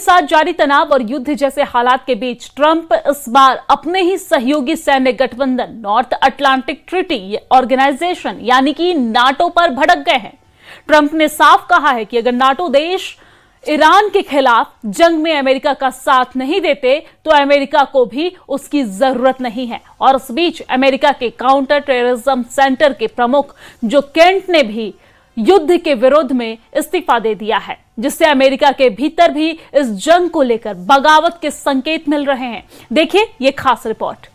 साथ जारी तनाव और युद्ध जैसे हालात के बीच ट्रंप इस बार अपने ही सहयोगी सैन्य गठबंधन नॉर्थ अटलांटिक ट्रीटी ऑर्गेनाइजेशन यानी कि नाटो पर भड़क गए हैं। ट्रंप ने साफ कहा है कि अगर नाटो देश ईरान के खिलाफ जंग में अमेरिका का साथ नहीं देते तो अमेरिका को भी उसकी जरूरत नहीं है। और इस बीच अमेरिका के काउंटर टेररिज्म सेंटर के प्रमुख जो केंट ने भी युद्ध के विरोध में इस्तीफा दे दिया है, जिससे अमेरिका के भीतर भी इस जंग को लेकर बगावत के संकेत मिल रहे हैं। देखिए ये खास रिपोर्ट।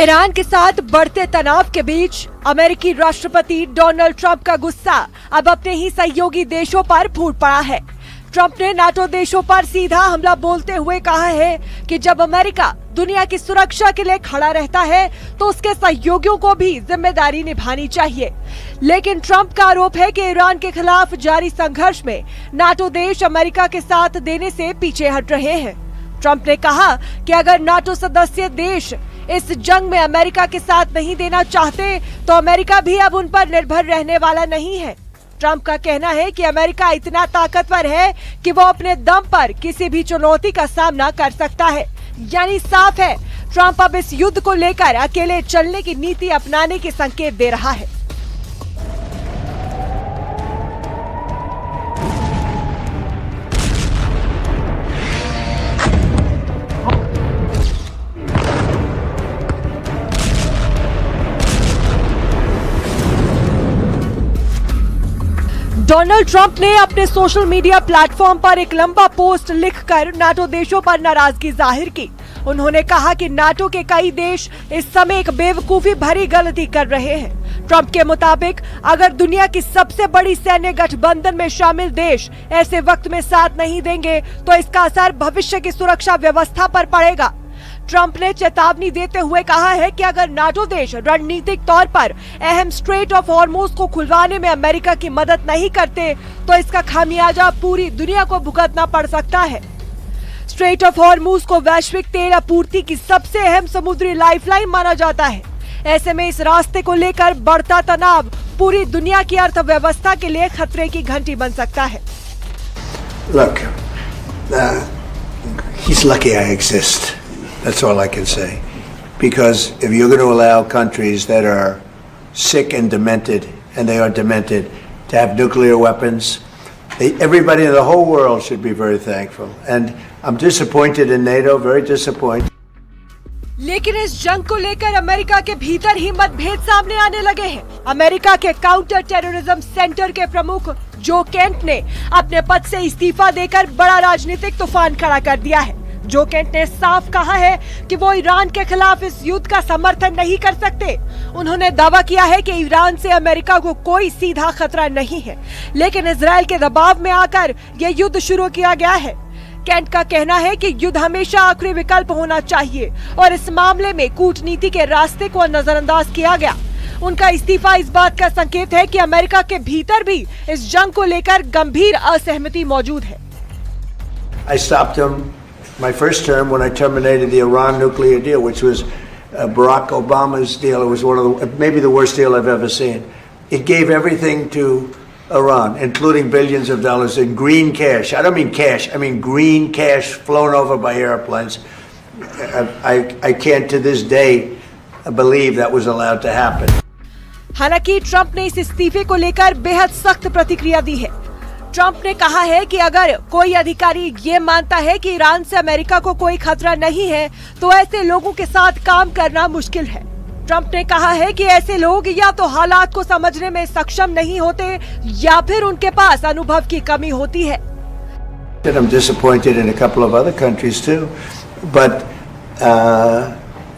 ईरान के साथ बढ़ते तनाव के बीच अमेरिकी राष्ट्रपति डोनाल्ड ट्रंप का गुस्सा अब अपने ही सहयोगी देशों पर फूट पड़ा है। ट्रंप ने नाटो देशों पर सीधा हमला बोलते हुए कहा है कि जब अमेरिका दुनिया की सुरक्षा के लिए खड़ा रहता है तो उसके सहयोगियों को भी जिम्मेदारी निभानी चाहिए। लेकिन ट्रंप का आरोप है कि ईरान के खिलाफ जारी संघर्ष में नाटो देश अमेरिका के साथ देने से पीछे हट रहे हैं। ट्रंप ने कहा कि अगर नाटो सदस्य देश इस जंग में अमेरिका के साथ नहीं देना चाहते तो अमेरिका भी अब उन पर निर्भर रहने वाला नहीं है। ट्रंप का कहना है कि अमेरिका इतना ताकतवर है कि वो अपने दम पर किसी भी चुनौती का सामना कर सकता है। यानी साफ है, ट्रंप अब इस युद्ध को लेकर अकेले चलने की नीति अपनाने के संकेत दे रहा है। डोनाल्ड ट्रंप ने अपने सोशल मीडिया प्लेटफॉर्म पर एक लंबा पोस्ट लिखकर नाटो देशों पर नाराजगी जाहिर की। उन्होंने कहा कि नाटो के कई देश इस समय एक बेवकूफी भरी गलती कर रहे हैं। ट्रंप के मुताबिक अगर दुनिया की सबसे बड़ी सैन्य गठबंधन में शामिल देश ऐसे वक्त में साथ नहीं देंगे तो इसका असर भविष्य की सुरक्षा व्यवस्था पर पड़ेगा। ट्रंप ने चेतावनी देते हुए कहा है कि अगर नाटो देश रणनीतिक तौर पर अहम स्ट्रेट ऑफ हॉर्मुज को खुलवाने में अमेरिका की मदद नहीं करते तो इसका खामियाजा पूरी दुनिया को भुगतना पड़ सकता है। स्ट्रेट ऑफ हॉर्मुज को वैश्विक तेल आपूर्ति की सबसे अहम समुद्री लाइफलाइन माना जाता है। ऐसे में इस रास्ते को लेकर बढ़ता तनाव पूरी दुनिया की अर्थव्यवस्था के लिए खतरे की घंटी बन सकता है। Look, he's lucky I exist. That's all I can say. Because if you're going to allow countries that are sick and demented, and they are demented, to have nuclear weapons, everybody in the whole world should be very thankful. And I'm disappointed in NATO, very disappointed. लेकिन इस जंग को लेकर America के भीतर ही मतभेद सामने आने लगे हैं। अमेरिका के काउंटर टेररिज्म सेंटर के प्रमुख जो केंट ने अपने पद से इस्तीफा देकर बड़ा राजनीतिक तूफान खड़ा कर दिया है। जो केंट ने साफ कहा है कि वो ईरान के खिलाफ इस युद्ध का समर्थन नहीं कर सकते। उन्होंने दावा किया है कि ईरान से अमेरिका को कोई सीधा खतरा नहीं है, लेकिन इजराइल के दबाव में आकर यह युद्ध शुरू किया गया है। केंट का कहना है कि युद्ध हमेशा आखिरी विकल्प होना चाहिए और इस मामले में कूटनीति के रास्ते को नजरअंदाज किया गया। उनका इस्तीफा इस बात का संकेत है कि अमेरिका के भीतर भी इस जंग को लेकर गंभीर असहमति मौजूद है। I stopped him my first term when I terminated the Iran nuclear deal, which was Barack Obama's deal. It was one of maybe the worst deal I've ever seen. It gave everything to Iran, including billions of dollars in green cash. I don't mean cash, I mean green cash flown over by airplanes. I can't to this day believe that was allowed to happen. हालांकि Trump ने इस इस्तीफे को लेकर बेहद सख्त प्रतिक्रिया दी है। ट्रंप ने कहा है कि अगर कोई अधिकारी ये मानता है कि ईरान से अमेरिका को कोई खतरा नहीं है तो ऐसे लोगों के साथ काम करना मुश्किल है। ट्रंप ने कहा है कि ऐसे लोग या तो हालात को समझने में सक्षम नहीं होते या फिर उनके पास अनुभव की कमी होती है। I'm disappointed in a couple of other countries too, but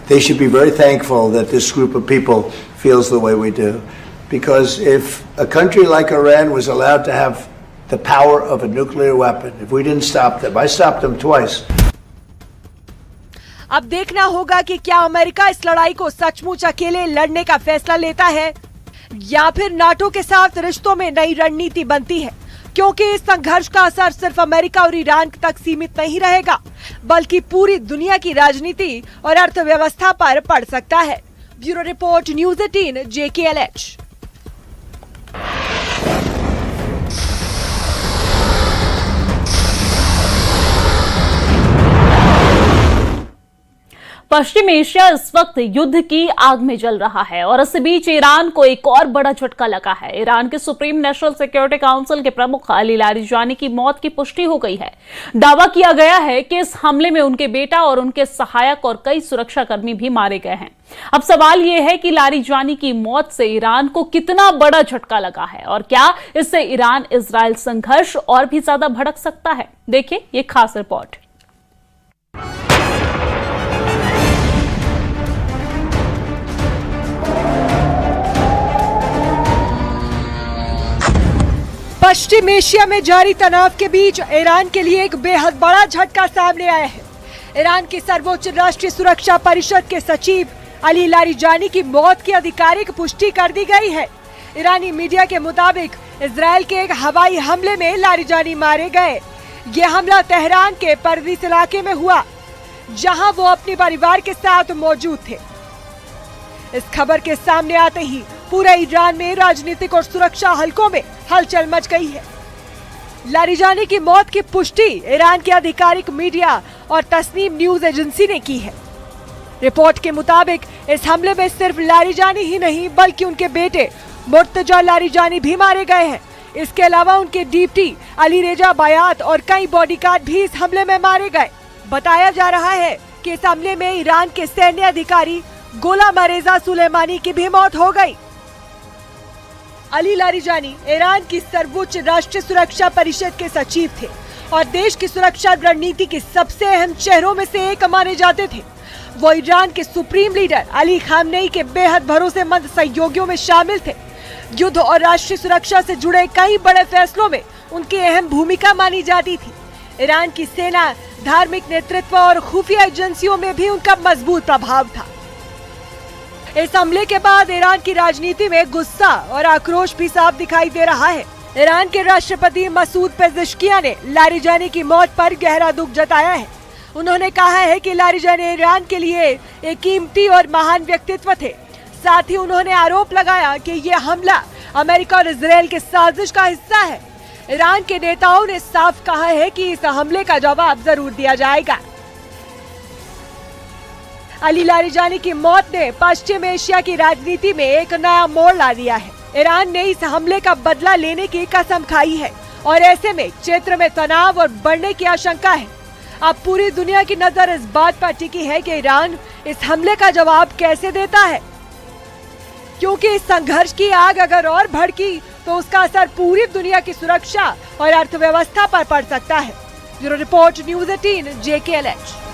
they should be very thankful that this group of people feels the way we do, because if a country like Iran was allowed to have the power of a nuclear weapon, if we didn't stop them, I stopped them twice. अब देखना होगा कि क्या America इस लड़ाई को सचमुच अकेले लड़ने का फैसला लेता है। या फिर नाटो के साथ रिश्तों में नई रणनीति बनती है, क्योंकि इस संघर्ष का असर सिर्फ अमेरिका और ईरान तक सीमित नहीं रहेगा, बल्कि पूरी दुनिया की राजनीति और अर्थव्यवस्था पर पड़ सकता है। Bureau report, news 18 JKLH। पश्चिम एशिया इस वक्त युद्ध की आग में जल रहा है और इस बीच ईरान को एक और बड़ा झटका लगा है। ईरान के सुप्रीम नेशनल सिक्योरिटी काउंसिल के प्रमुख अली लारिजानी की मौत की पुष्टि हो गई है। दावा किया गया है कि इस हमले में उनके बेटा और उनके सहायक और कई सुरक्षाकर्मी भी मारे गए हैं। अब सवाल यह है कि लारिजानी की मौत से ईरान को कितना बड़ा झटका लगा है और क्या इससे ईरान इजराइल संघर्ष और भी ज्यादा भड़क सकता है। देखिए ये खास रिपोर्ट। पश्चिम एशिया में जारी तनाव के बीच ईरान के लिए एक बेहद बड़ा झटका सामने आया है। ईरान की सर्वोच्च राष्ट्रीय सुरक्षा परिषद के सचिव अली लारिजानी की मौत की आधिकारिक पुष्टि कर दी गई है। ईरानी मीडिया के मुताबिक इजराइल के एक हवाई हमले में लारिजानी मारे गए। ये हमला तेहरान के परविस इलाके में हुआ, जहां वो अपने परिवार के साथ मौजूद थे। इस खबर के सामने आते ही पूरे ईरान में राजनीतिक और सुरक्षा हलकों में हलचल मच गई है। लारिजानी की मौत की पुष्टि ईरान की आधिकारिक मीडिया और तस्नीम न्यूज एजेंसी ने की है। रिपोर्ट के मुताबिक इस हमले में सिर्फ लारिजानी ही नहीं बल्कि उनके बेटे मुर्तजा लारिजानी भी मारे गए हैं। इसके अलावा उनके डिप्टी अली रेजा बायात और कई बॉडीगार्ड भी इस हमले में मारे गए। बताया जा रहा है कि इस हमले में ईरान के सैन्य अधिकारी गुलाम रेजा सुलेमानी की भी मौत हो गई। अली लारिजानी ईरान की सर्वोच्च राष्ट्रीय सुरक्षा परिषद के सचिव थे और देश की सुरक्षा रणनीति के सबसे अहम चेहरों में से एक माने जाते थे। वो ईरान के सुप्रीम लीडर अली खामनेई के बेहद भरोसेमंद सहयोगियों में शामिल थे। युद्ध और राष्ट्रीय सुरक्षा से जुड़े कई बड़े फैसलों में उनकी अहम भूमिका मानी जाती थी। ईरान की सेना, धार्मिक नेतृत्व और खुफिया एजेंसियों में भी उनका मजबूत प्रभाव था। इस हमले के बाद ईरान की राजनीति में गुस्सा और आक्रोश भी साफ दिखाई दे रहा है। ईरान के राष्ट्रपति मसूद पेज़ेश्कियान ने लारिजानी की मौत पर गहरा दुख जताया है। उन्होंने कहा है कि लारिजानी ईरान के लिए एक कीमती और महान व्यक्तित्व थे। साथ ही उन्होंने आरोप लगाया कि ये हमला अमेरिका और इजराइल के साजिश का हिस्सा है। ईरान के नेताओं ने साफ कहा है कि इस हमले का जवाब जरूर दिया जाएगा। अली लारिजानी की मौत ने पश्चिम एशिया की राजनीति में एक नया मोड़ ला दिया है। ईरान ने इस हमले का बदला लेने की कसम खाई है और ऐसे में क्षेत्र में तनाव और बढ़ने की आशंका है। अब पूरी दुनिया की नजर इस बात पर टिकी है कि ईरान इस हमले का जवाब कैसे देता है, क्योंकि इस संघर्ष की आग अगर और भड़की तो उसका असर पूरी दुनिया की सुरक्षा और अर्थव्यवस्था पर पड़ सकता है। Bureau report, news 18 JKLH।